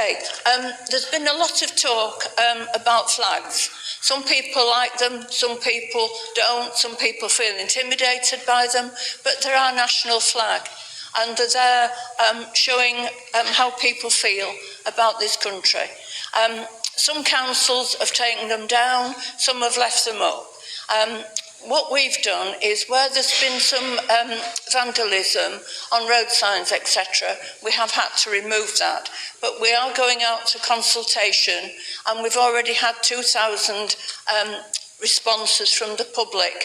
Okay, there's been a lot of talk about flags. Some people like them, some people don't, some people feel intimidated by them, but they're our national flag. And they're there showing how people feel about this country. Some councils have taken them down, some have left them up. What we've done is where there's been some vandalism on road signs, etc., we have had to remove that. But we are going out to consultation, and we've already had 2,000 responses from the public.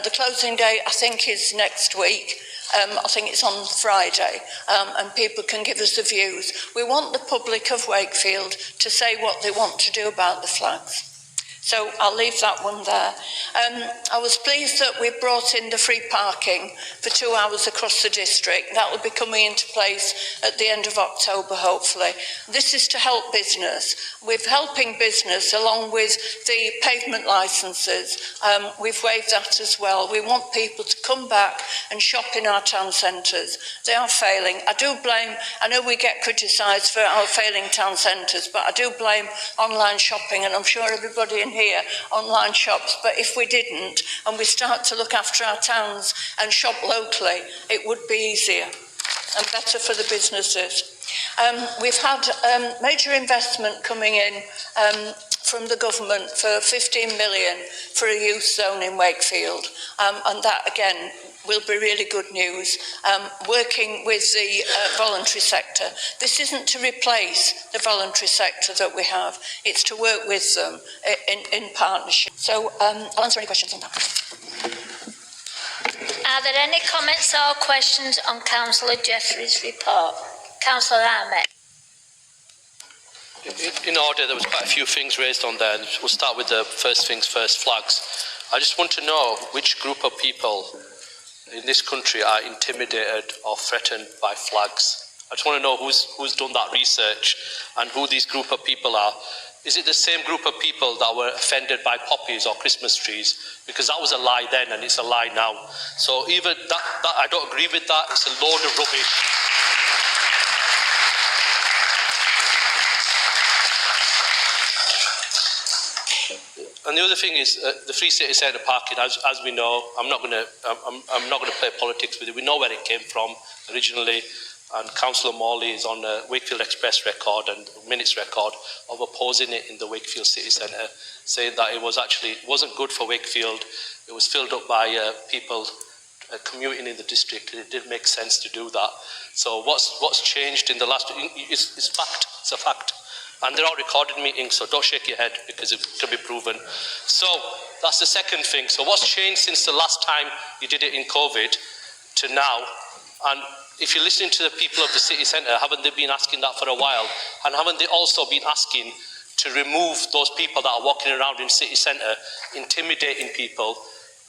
The closing date, I think, is next week. I think it's on Friday, and people can give us the views. We want the public of Wakefield to say what they want to do about the flags. So I'll leave that one there. I was pleased that we brought in the free parking for 2 hours across the district. That will be coming into place at the end of October, hopefully. This is to help business. We're helping business along with the pavement licences. We've waived that as well. We want people to come back and shop in our town centres. They are failing. I know we get criticised for our failing town centres, but I do blame online shopping, and I'm sure everybody in here online shops, but if we didn't and we start to look after our towns and shop locally, it would be easier and better for the businesses. We've had major investment coming in from the government for 15 million for a youth zone in Wakefield, and that again will be really good news, working with the voluntary sector. This isn't to replace the voluntary sector that we have, it's to work with them in partnership. So I'll answer any questions on that. Are there any comments or questions on Councillor Jeffrey's report? Councillor Ahmed. In order, there was quite a few things raised on there. We'll start with the first things first, flags. I just want to know which group of people in this country are intimidated or threatened by flags. I just want to know who's done that research and who these group of people are. Is it the same group of people that were offended by poppies or Christmas trees? Because that was a lie then and it's a lie now. So even that I don't agree with that. It's a load of rubbish. And the other thing is the Free City Centre parking. As we know, I'm not going to play politics with it. We know where it came from originally, and Councillor Morley is on the Wakefield Express record and minutes record of opposing it in the Wakefield City Centre, saying that it wasn't good for Wakefield. It was filled up by people commuting in the district, and it didn't make sense to do that. So what's changed in the last? It's fact. It's a fact. And they're all recorded meetings, so don't shake your head because it can be proven. So that's the second thing. So what's changed since the last time you did it in COVID to now? And if you're listening to the people of the city centre, haven't they been asking that for a while? And haven't they also been asking to remove those people that are walking around in city centre, intimidating people,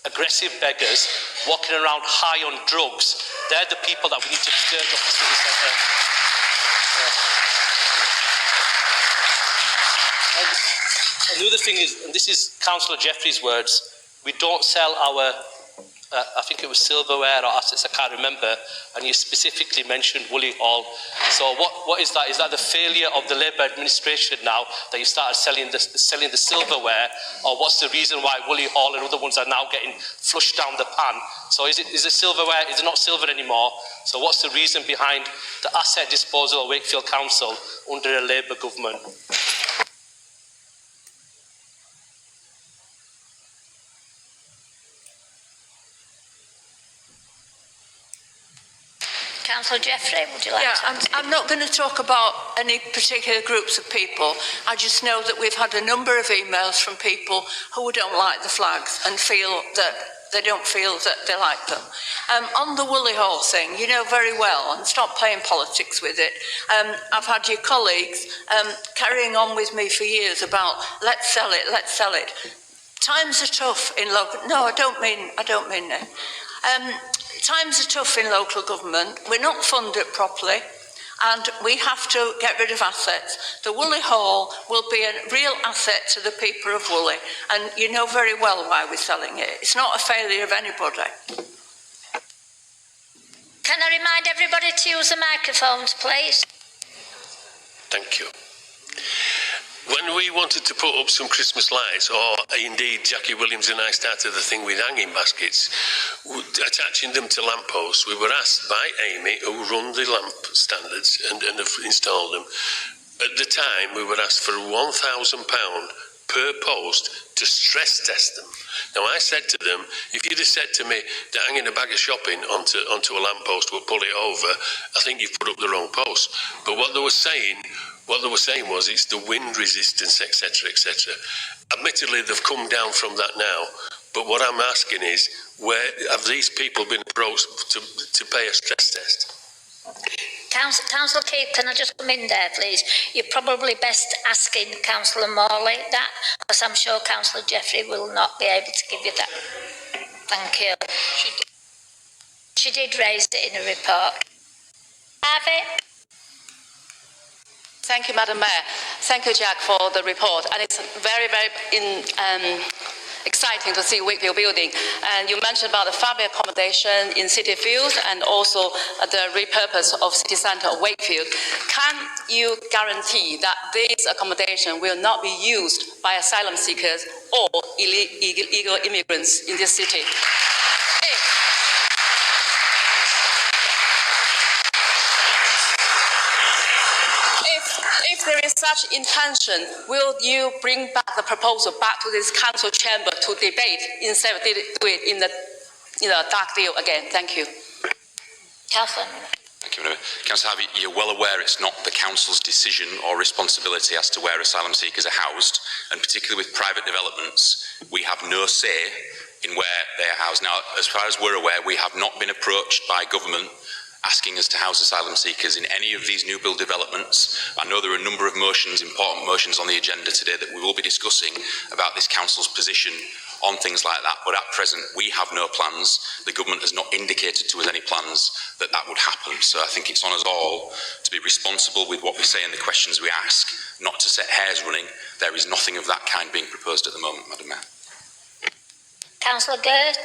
aggressive beggars, walking around high on drugs? They're the people that we need to stir up the city centre. And the other thing is, and this is Councillor Jeffrey's words, we don't sell our, I think it was silverware or assets, I can't remember, and you specifically mentioned Woolly Hall. So what is that? Is that the failure of the Labour administration now that you started selling the silverware, or what's the reason why Woolly Hall and other ones are now getting flushed down the pan? So is it silverware? Is it not silver anymore? So what's the reason behind the asset disposal of Wakefield Council under a Labour government? Councillor Jeffrey, would you like to? I'm not going to talk about any particular groups of people. I just know that we've had a number of emails from people who don't like the flags and feel that they don't feel that they like them. On the Woolly Hall thing, you know very well, and stop playing politics with it. I've had your colleagues carrying on with me for years about let's sell it, let's sell it. Times are tough in local. No, I don't mean it. Times are tough in local government. We're not funded properly, and we have to get rid of assets. The Woolly Hall will be a real asset to the people of Woolly, and you know very well why we're selling it. It's not a failure of anybody. Can I remind everybody to use the microphones, please? Thank you. When we wanted to put up some Christmas lights, or indeed Jackie Williams and I started the thing with hanging baskets, attaching them to lampposts, we were asked by Amy, who run the lamp standards and have installed them. At the time, we were asked for £1,000 per post to stress test them. Now, I said to them, if you'd have said to me that hanging a bag of shopping onto a lamppost would pull it over, I think you've put up the wrong post. But what they were saying was it's the wind resistance, etc., etc. Admittedly, they've come down from that now. But what I'm asking is, where have these people been approached to pay a stress test? Councillor Keith, can I just come in there, please? You're probably best asking Councillor Morley that, because I'm sure Councillor Jeffrey will not be able to give you that. Thank you. She did raise it in a report. Harvey? Thank you, Madam Mayor. Thank you, Jack, for the report. And it's very, very exciting to see Wakefield building. And you mentioned about the family accommodation in City Fields and also the repurpose of City Centre of Wakefield. Can you guarantee that this accommodation will not be used by asylum seekers or illegal immigrants in this city? If there is such intention, will you bring back the proposal back to this council chamber to debate instead of do it in the dark deal again? Thank you. Councillor. Thank you, Madam. Councillor Harvey, you're well aware it's not the council's decision or responsibility as to where asylum seekers are housed, and particularly with private developments, we have no say in where they are housed. Now, as far as we're aware, we have not been approached by government asking us to house asylum seekers in any of these new build developments. I know there are a number of motions, important motions on the agenda today that we will be discussing about this council's position on things like that, but at present we have no plans. The government has not indicated to us any plans that would happen. So I think it's on us all to be responsible with what we say and the questions we ask, not to set hairs running. There is nothing of that kind being proposed at the moment, Madam Mayor. Councillor Gert?